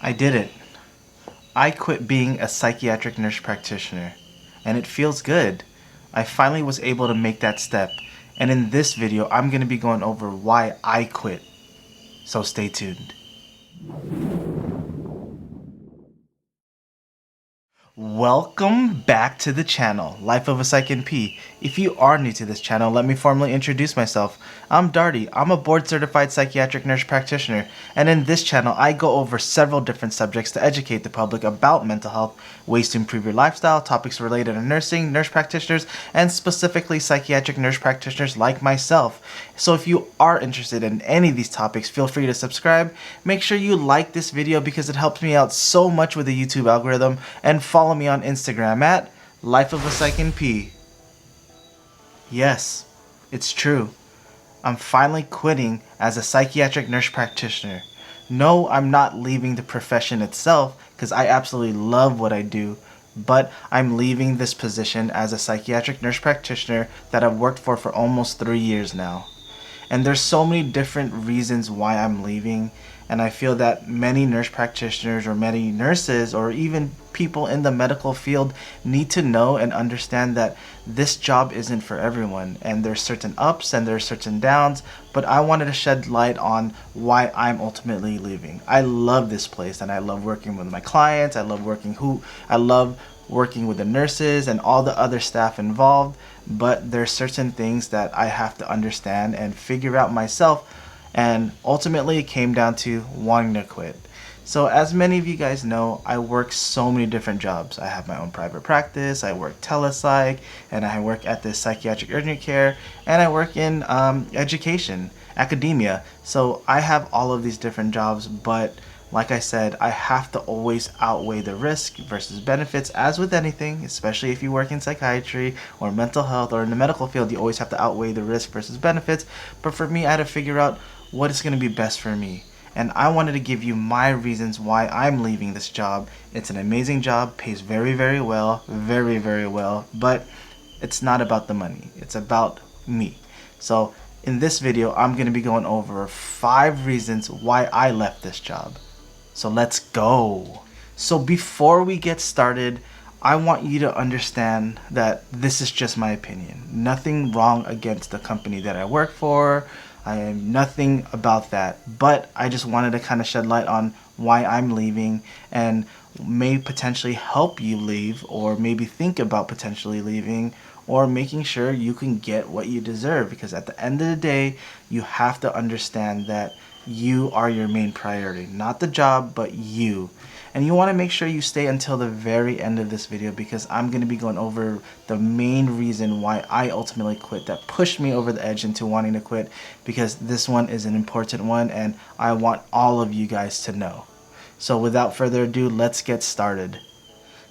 I did it. I quit being a psychiatric nurse practitioner, and it feels good. I finally was able to make that step, and in this video, I'm going to be going over why I quit. So stay tuned. Welcome back to the channel, LifeofaPsychNP. If you are new to this channel, let me formally introduce myself. I'm Darty. I'm a board-certified psychiatric nurse practitioner, and in this channel, I go over several different subjects to educate the public about mental health, ways to improve your lifestyle, topics related to nursing, nurse practitioners, and specifically psychiatric nurse practitioners like myself. So if you are interested in any of these topics, feel free to subscribe. Make sure you like this video because it helps me out so much with the YouTube algorithm, and follow me on Instagram at LifeofaPsychNP. Yes, it's true. I'm finally quitting as a psychiatric nurse practitioner. No, I'm not leaving the profession itself because I absolutely love what I do, but I'm leaving this position as a psychiatric nurse practitioner that I've worked for almost 3 years now. And there's so many different reasons why I'm leaving, and I feel that many nurse practitioners or many nurses or even people in the medical field need to know and understand that this job isn't for everyone, and there's certain ups and there's certain downs, but I wanted to shed light on why I'm ultimately leaving. I love this place and I love working with my clients. I love working with the nurses and all the other staff involved, but there's certain things that I have to understand and figure out myself, and ultimately it came down to wanting to quit. So as many of you guys know, I work so many different jobs. I have my own private practice, I work telepsych, and I work at the psychiatric urgent care, and I work in education, academia. So I have all of these different jobs, but like I said, I have to always outweigh the risk versus benefits, as with anything, especially if you work in psychiatry or mental health or in the medical field. You always have to outweigh the risk versus benefits. But for me, I had to figure out what is going to be best for me. And I wanted to give you my reasons why I'm leaving this job. It's an amazing job, pays very, very well, very, very well, but it's not about the money. It's about me. So in this video, I'm going to be going over 5 reasons why I left this job. So let's go. So before we get started, I want you to understand that this is just my opinion. Nothing wrong against the company that I work for. I am nothing about that. But I just wanted to kind of shed light on why I'm leaving and may potentially help you leave, or maybe think about potentially leaving, or making sure you can get what you deserve. Because at the end of the day, you have to understand that you are your main priority, not the job, but you. And you want to make sure you stay until the very end of this video, because I'm going to be going over the main reason why I ultimately quit, that pushed me over the edge into wanting to quit, because this one is an important one and I want all of you guys to know. So without further ado, let's get started.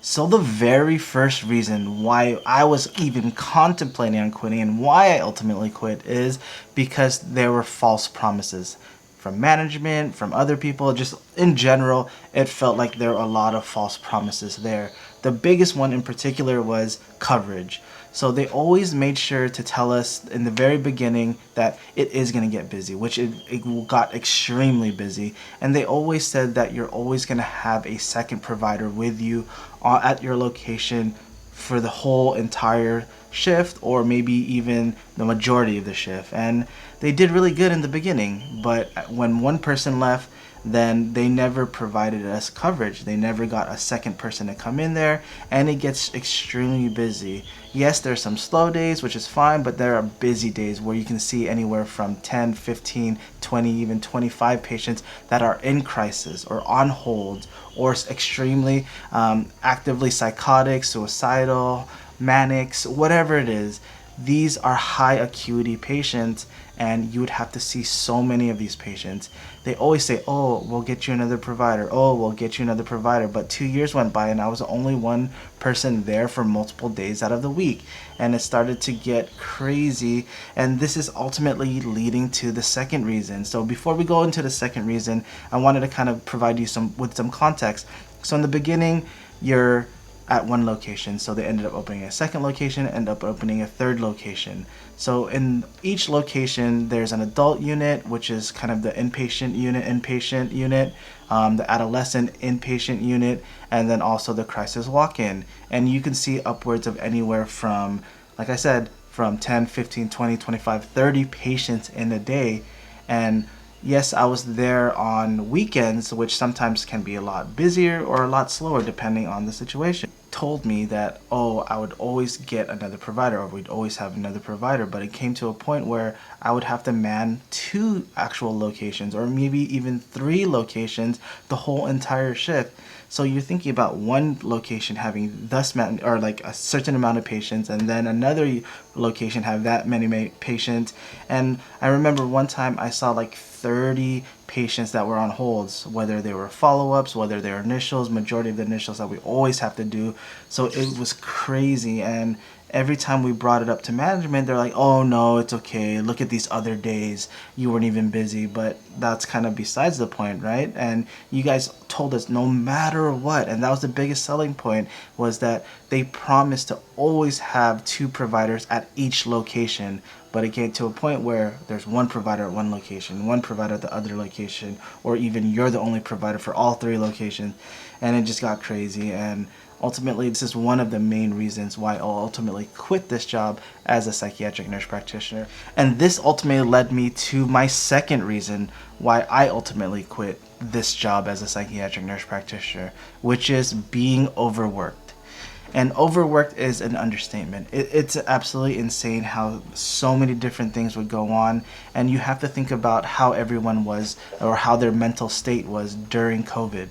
So the very first reason why I was even contemplating on quitting and why I ultimately quit is because there were false promises. From management, from other people, just in general, it felt like there were a lot of false promises there. The biggest one in particular was coverage. So they always made sure to tell us in the very beginning that it is going to get busy, which it got extremely busy. And they always said that you're always going to have a second provider with you at your location for the whole entire shift, or maybe even the majority of the shift. And they did really good in the beginning, but when one person left, then they never provided us coverage. They never got a second person to come in there, and it gets extremely busy. Yes, there's some slow days, which is fine, but there are busy days where you can see anywhere from 10, 15, 20, even 25 patients that are in crisis or on hold or extremely actively psychotic, suicidal, manics, whatever it is. These are high acuity patients, and you would have to see so many of these patients. They always say, oh, we'll get you another provider. Oh, we'll get you another provider. But 2 years went by and I was the only one person there for multiple days out of the week. And it started to get crazy. And this is ultimately leading to the second reason. So before we go into the second reason, I wanted to kind of provide you with some context. So in the beginning, your at one location. So they ended up opening a second location, ended up opening a third location. So in each location, there's an adult unit, which is kind of the inpatient unit, the adolescent inpatient unit, and then also the crisis walk-in. And you can see upwards of anywhere from, like I said, from 10, 15, 20, 25, 30 patients in a day. And yes, I was there on weekends, which sometimes can be a lot busier or a lot slower depending on the situation. Told me that, oh, I would always get another provider, or we'd always have another provider, but it came to a point where I would have to man 2 actual locations, or maybe even 3 locations the whole entire shift. So you're thinking about one location having thus many, or like a certain amount of patients, and then another location have that many patients. And I remember one time I saw like 30 patients that were on holds, whether they were follow-ups, whether they were initials, majority of the initials that we always have to do. So it was crazy. And every time we brought it up to management, they're like, oh no, it's okay, look at these other days, you weren't even busy. But that's kind of besides the point, right? And you guys told us no matter what, and that was the biggest selling point, was that they promised to always have 2 providers at each location. But it came to a point where there's one provider at one location, one provider at the other location, or even you're the only provider for all 3 locations. And it just got crazy. And ultimately, this is one of the main reasons why I'll ultimately quit this job as a psychiatric nurse practitioner. And this ultimately led me to my second reason why I ultimately quit this job as a psychiatric nurse practitioner, which is being overworked. And overworked is an understatement. It's absolutely insane how so many different things would go on, and you have to think about how everyone was, or how their mental state was during COVID,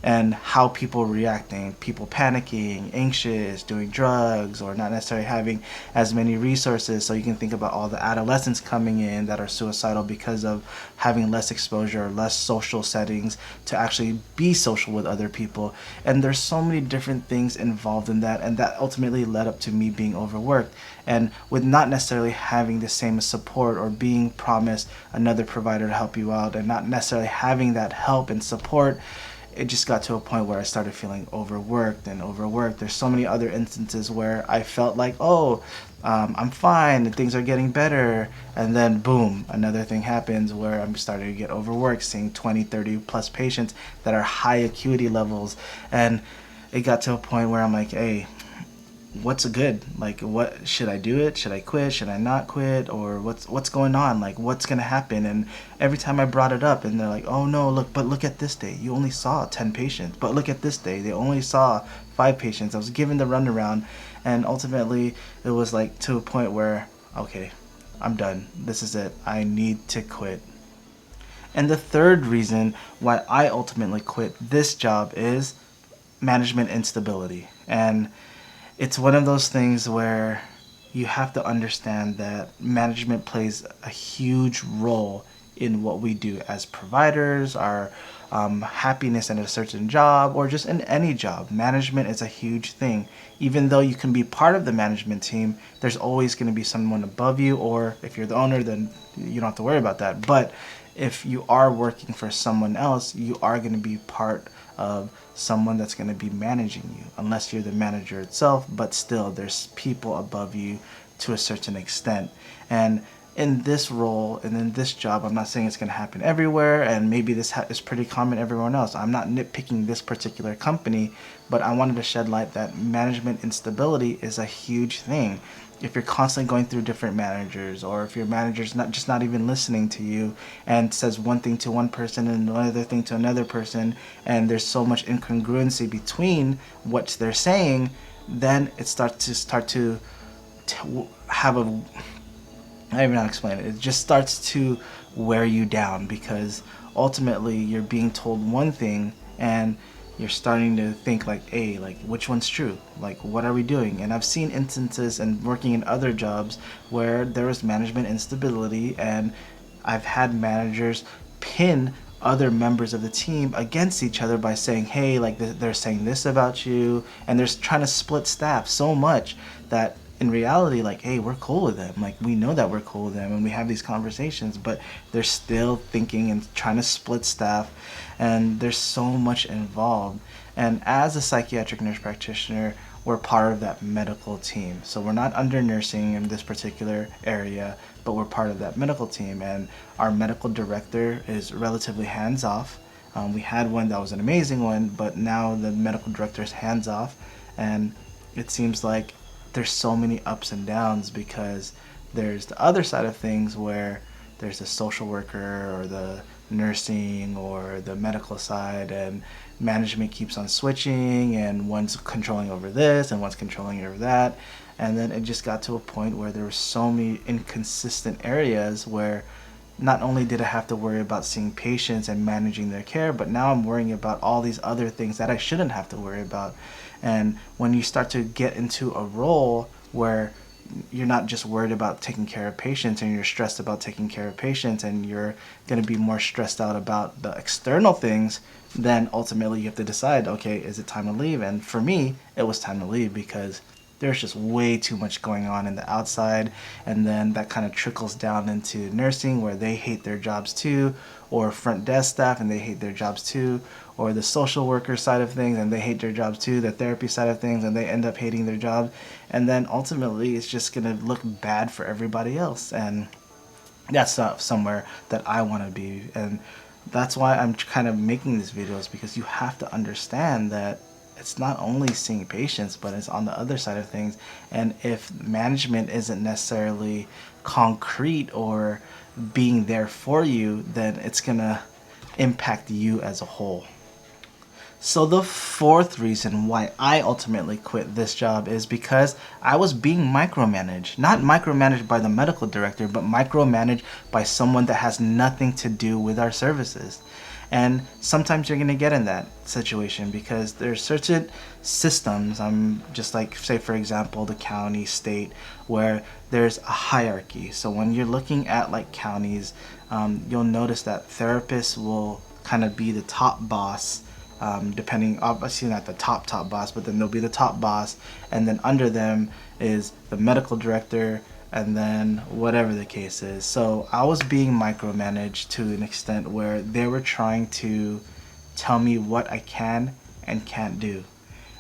and how people were reacting, people panicking, anxious, doing drugs, or not necessarily having as many resources. So you can think about all the adolescents coming in that are suicidal because of having less exposure or less social settings to actually be social with other people. And there's so many different things involved in that, and that ultimately led up to me being overworked. And with not necessarily having the same support, or being promised another provider to help you out, and not necessarily having that help and support, it just got to a point where I started feeling overworked. There's so many other instances where I felt like, oh, I'm fine, and things are getting better. And then boom, another thing happens where I'm starting to get overworked, seeing 20, 30 plus patients that are high acuity levels. And it got to a point where I'm like, hey, what's good? Like, what should I do it? Should I quit? Should I not quit? Or what's going on? Like, what's gonna happen? And every time I brought it up, and they're like, oh no, look at this day, you only saw 10 patients. But look at this day, they only saw 5 patients. I was given the runaround, and ultimately it was like to a point where, okay, I'm done. This is it. I need to quit. And the third reason why I ultimately quit this job is management instability. And it's one of those things where you have to understand that management plays a huge role in what we do as providers, our happiness in a certain job, or just in any job. Management is a huge thing. Even though you can be part of the management team, there's always going to be someone above you, or if you're the owner, then you don't have to worry about that. But if you are working for someone else, you are going to be part of someone that's going to be managing you, unless you're the manager itself. But still, there's people above you to a certain extent. And in this role and in this job, I'm not saying it's going to happen everywhere, and maybe this is pretty common everywhere else. I'm not nitpicking this particular company, but I wanted to shed light that management instability is a huge thing. If you're constantly going through different managers, or if your manager's not even listening to you and says one thing to one person and another thing to another person, and there's so much incongruency between what they're saying, then it starts to have a, I don't even know how to explain it. It just starts to wear you down, because ultimately you're being told one thing and you're starting to think like, hey, like, which one's true? Like, what are we doing? And I've seen instances and working in other jobs where there was management instability, and I've had managers pin other members of the team against each other by saying, hey, like, they're saying this about you, and they're trying to split staff so much that in reality, like, hey, we're cool with them. Like, we know that we're cool with them and we have these conversations, but they're still thinking and trying to split staff, and there's so much involved. And as a psychiatric nurse practitioner, we're part of that medical team. So we're not under nursing in this particular area, but we're part of that medical team. And our medical director is relatively hands off. We had one that was an amazing one, but now the medical director is hands off. And it seems like there's so many ups and downs, because there's the other side of things where there's the social worker or the nursing or the medical side, and management keeps on switching, and one's controlling over this and one's controlling over that. And then it just got to a point where there were so many inconsistent areas where not only did I have to worry about seeing patients and managing their care, but now I'm worrying about all these other things that I shouldn't have to worry about. And when you start to get into a role where you're not just worried about taking care of patients, and you're stressed about taking care of patients, and you're going to be more stressed out about the external things, then ultimately you have to decide, okay, is it time to leave? And for me, it was time to leave, because there's just way too much going on in the outside, and then that kind of trickles down into nursing, where they hate their jobs too, or front desk staff and they hate their jobs too, or the social worker side of things and they hate their jobs too, the therapy side of things and they end up hating their job, and then ultimately it's just going to look bad for everybody else. And that's not somewhere that I want to be. And that's why I'm kind of making these videos, because you have to understand that it's not only seeing patients, but it's on the other side of things. And if management isn't necessarily concrete or being there for you, then it's gonna impact you as a whole. So the fourth reason why I ultimately quit this job is because I was being micromanaged. Not micromanaged by the medical director, but micromanaged by someone that has nothing to do with our services. And sometimes you're going to get in that situation, because there's certain systems, just like, say for example, the county, state, where there's a hierarchy. So when you're looking at like counties, you'll notice that therapists will kind of be the top boss, depending, obviously not the top boss, but then they'll be the top boss, and then under them is the medical director, and then whatever the case is. So I was being micromanaged to an extent where they were trying to tell me what I can and can't do.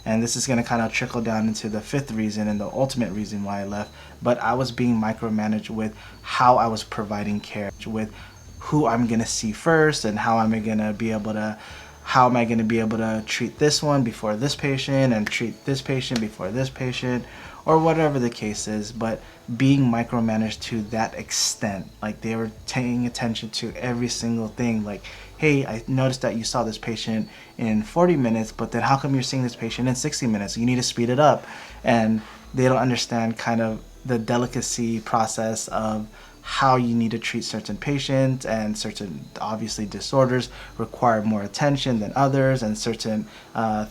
And this is going to kind of trickle down into the fifth reason and the ultimate reason why I left. But I was being micromanaged with how I was providing care, with who I'm going to see first, and how am I going to be able to treat this one before this patient, and treat this patient before this patient, or whatever the case is. But being micromanaged to that extent, like they were paying attention to every single thing, like, hey, I noticed that you saw this patient in 40 minutes, but then how come you're seeing this patient in 60 minutes? You need to speed it up. And they don't understand kind of the delicacy process of how you need to treat certain patients, and certain, obviously, disorders require more attention than others, and certain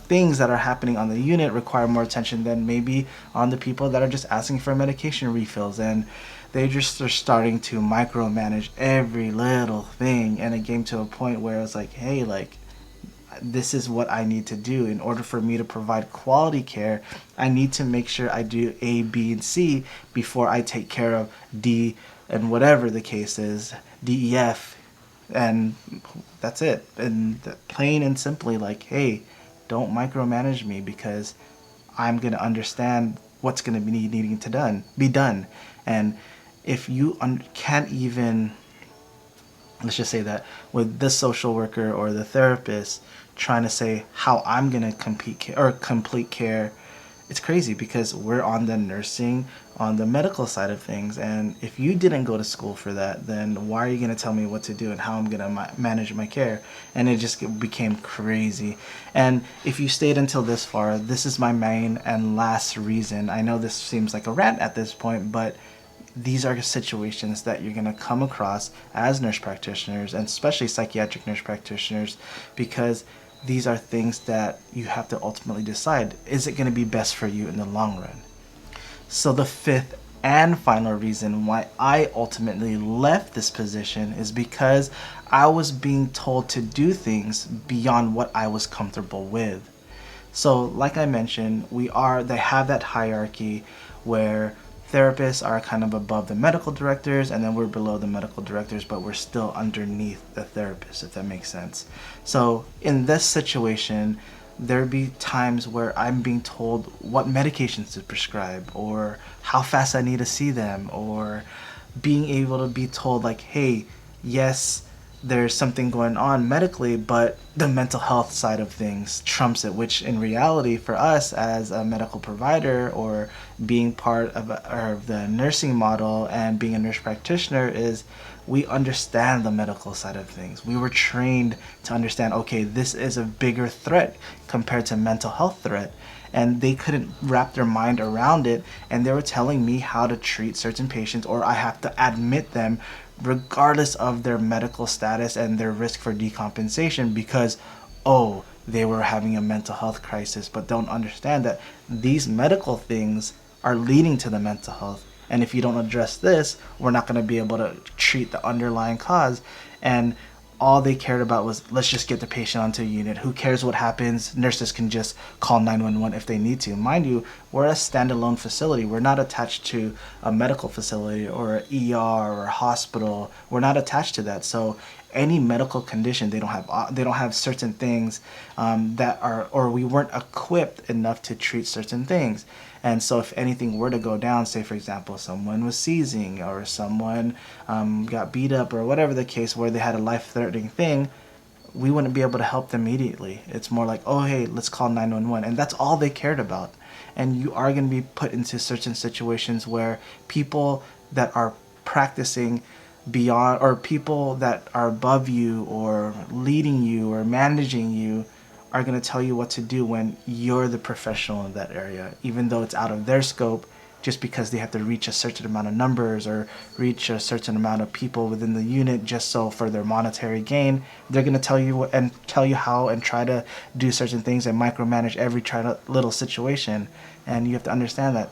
things that are happening on the unit require more attention than maybe on the people that are just asking for medication refills. And they just are starting to micromanage every little thing, and it came to a point where it's like, hey, like, this is what I need to do in order for me to provide quality care. I need to make sure I do A, B, and C before I take care of D, and whatever the case is, D, E, F, and that's it. And plain and simply, like, hey, don't micromanage me, because I'm going to understand what's going to be needing to be done. And if you can't even, let's just say that with the social worker or the therapist trying to say how I'm going to complete care, it's crazy, because we're on the nursing, on the medical side of things. And if you didn't go to school for that, then why are you going to tell me what to do and how I'm going to manage my care? And it just became crazy. And if you stayed until this far, this is my main and last reason. I know this seems like a rant at this point, but these are situations that you're going to come across as nurse practitioners, and especially psychiatric nurse practitioners, because these are things that you have to ultimately decide, is it going to be best for you in the long run? So the fifth and final reason why I ultimately left this position is because I was being told to do things beyond what I was comfortable with. So like I mentioned, they have that hierarchy where therapists are kind of above the medical directors, and then we're below the medical directors, but we're still underneath the therapist, if that makes sense. So in this situation, there'd be times where I'm being told what medications to prescribe, or how fast I need to see them, or being able to be told like, hey, yes, there's something going on medically, but the mental health side of things trumps it, which in reality for us as a medical provider, or being part of the nursing model and being a nurse practitioner, is we understand the medical side of things. We were trained to understand, okay, this is a bigger threat compared to mental health threat. And they couldn't wrap their mind around it, and they were telling me how to treat certain patients, or I have to admit them regardless of their medical status and their risk for decompensation, because, oh, they were having a mental health crisis, but don't understand that these medical things are leading to the mental health. And if you don't address this, we're not going to be able to treat the underlying cause. And all they cared about was, let's just get the patient onto a unit. Who cares what happens? Nurses can just call 911 if they need to. Mind you, we're a standalone facility. We're not attached to a medical facility or an ER or a hospital. We're not attached to that. So any medical condition, they don't have certain things that are, or we weren't equipped enough to treat certain things. And so if anything were to go down, say for example, someone was seizing, or someone got beat up, or whatever the case, where they had a life-threatening thing, we wouldn't be able to help them immediately. It's more like, oh, hey, let's call 911. And that's all they cared about. And you are going to be put into certain situations where people that are practicing beyond, or people that are above you or leading you or managing you, are going to tell you what to do when you're the professional in that area, even though it's out of their scope, just because they have to reach a certain amount of numbers or reach a certain amount of people within the unit, just so for their monetary gain, they're going to tell you and tell you how, and try to do certain things and micromanage every little situation. And you have to understand that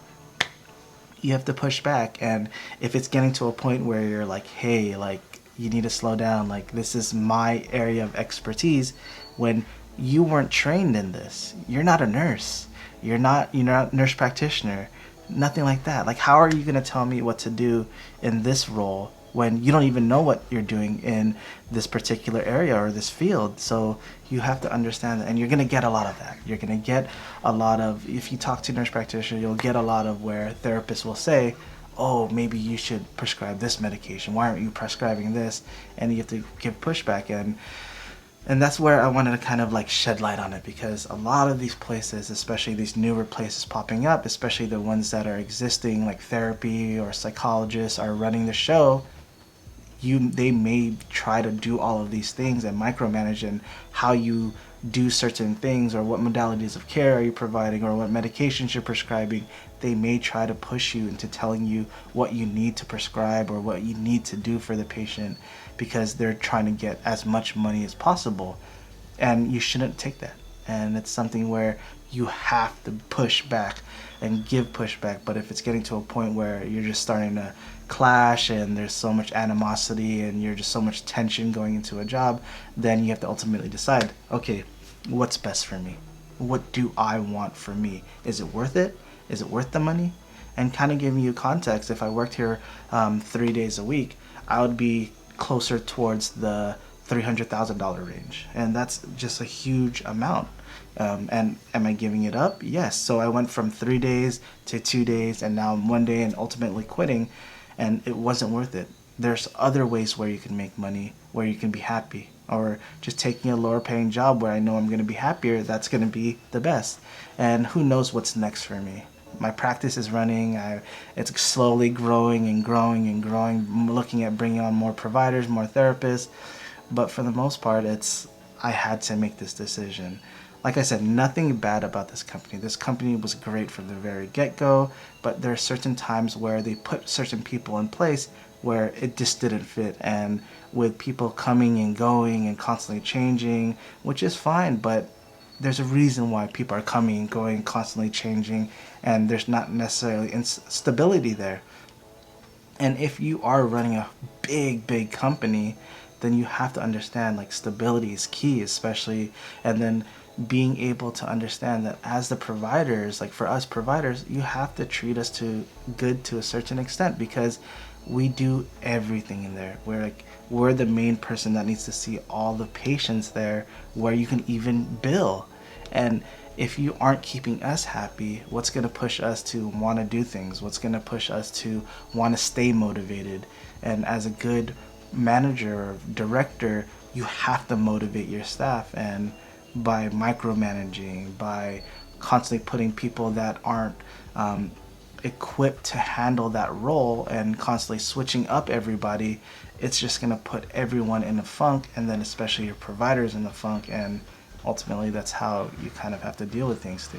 you have to push back. And if it's getting to a point where you're like, hey, like, you need to slow down, like, this is my area of expertise, when you weren't trained in this. You're not a nurse. You're not a nurse practitioner. Nothing like that. Like, how are you going to tell me what to do in this role when you don't even know what you're doing in this particular area or this field? So you have to understand that, and you're going to get a lot of that. You're going to get a lot of, if you talk to a nurse practitioner, you'll get a lot of where therapists will say, oh, maybe you should prescribe this medication. Why aren't you prescribing this? And you have to give pushback. And that's where I wanted to kind of like shed light on it, because a lot of these places, especially these newer places popping up, especially the ones that are existing, like therapy or psychologists are running the show, they may try to do all of these things and micromanage and how you do certain things, or what modalities of care are you providing, or what medications you're prescribing. They may try to push you into telling you what you need to prescribe or what you need to do for the patient, because they're trying to get as much money as possible. And you shouldn't take that. And it's something where you have to push back and give pushback. But if it's getting to a point where you're just starting to clash, and there's so much animosity, and you're just so much tension going into a job, then you have to ultimately decide, okay, what's best for me? What do I want for me? Is it worth it? Is it worth the money? And kind of giving you context, if I worked here 3 days a week, I would be closer towards the $300,000 range. And that's just a huge amount. And am I giving it up? Yes. So I went from 3 days to 2 days, and now 1 day, and ultimately quitting. And it wasn't worth it. There's other ways where you can make money, where you can be happy, or just taking a lower paying job where I know I'm going to be happier. That's going to be the best. And who knows what's next for me. My practice is running. It's slowly growing and growing and growing. I'm looking at bringing on more providers, more therapists. But for the most part, I had to make this decision. Like I said, nothing bad about this company. This company was great from the very get-go, but there are certain times where they put certain people in place where it just didn't fit. And with people coming and going and constantly changing, which is fine, but there's a reason why people are coming and going, constantly changing, and there's not necessarily stability there. And if you are running a big company, then you have to understand, like, stability is key, especially, and then being able to understand that as the providers, like for us providers, you have to treat us to good to a certain extent, because we do everything in there. We're the main person that needs to see all the patients there, where you can even bill. And if you aren't keeping us happy, what's going to push us to want to do things? What's going to push us to want to stay motivated? And as a good manager or director, you have to motivate your staff, and by micromanaging, by constantly putting people that aren't equipped to handle that role and constantly switching up everybody, it's just going to put everyone in a funk, and then especially your providers in the funk, and ultimately that's how you kind of have to deal with things.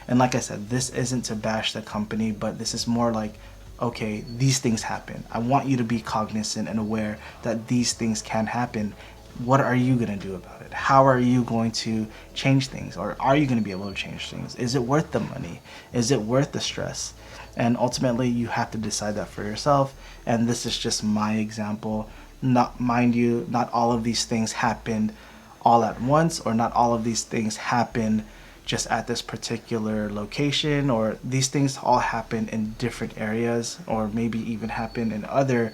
And like I said, this isn't to bash the company, but this is more like, okay, these things happen. I want you to be cognizant and aware that these things can happen. What are you going to do about it? How are you going to change things? Or are you going to be able to change things? Is it worth the money? Is it worth the stress? And ultimately, you have to decide that for yourself. And this is just my example. Mind you, not all of these things happened all at once, or not all of these things happen just at this particular location, or these things all happen in different areas, or maybe even happen in other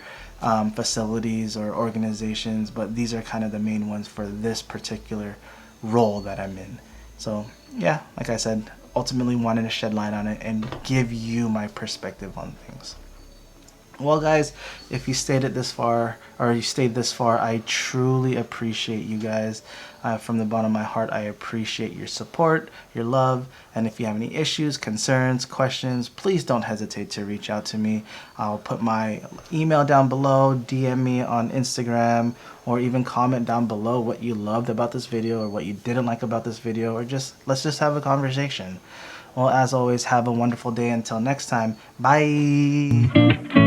facilities or organizations, but these are kind of the main ones for this particular role that I'm in. So yeah, like I said, ultimately wanted to shed light on it and give you my perspective on things. Well guys, if you stayed this far, I truly appreciate you guys. From the bottom of my heart, I appreciate your support, your love, and if you have any issues, concerns, questions, please don't hesitate to reach out to me. I'll put my email down below, DM me on Instagram, or even comment down below what you loved about this video or what you didn't like about this video, or let's just have a conversation. Well, as always, have a wonderful day. Until next time, bye!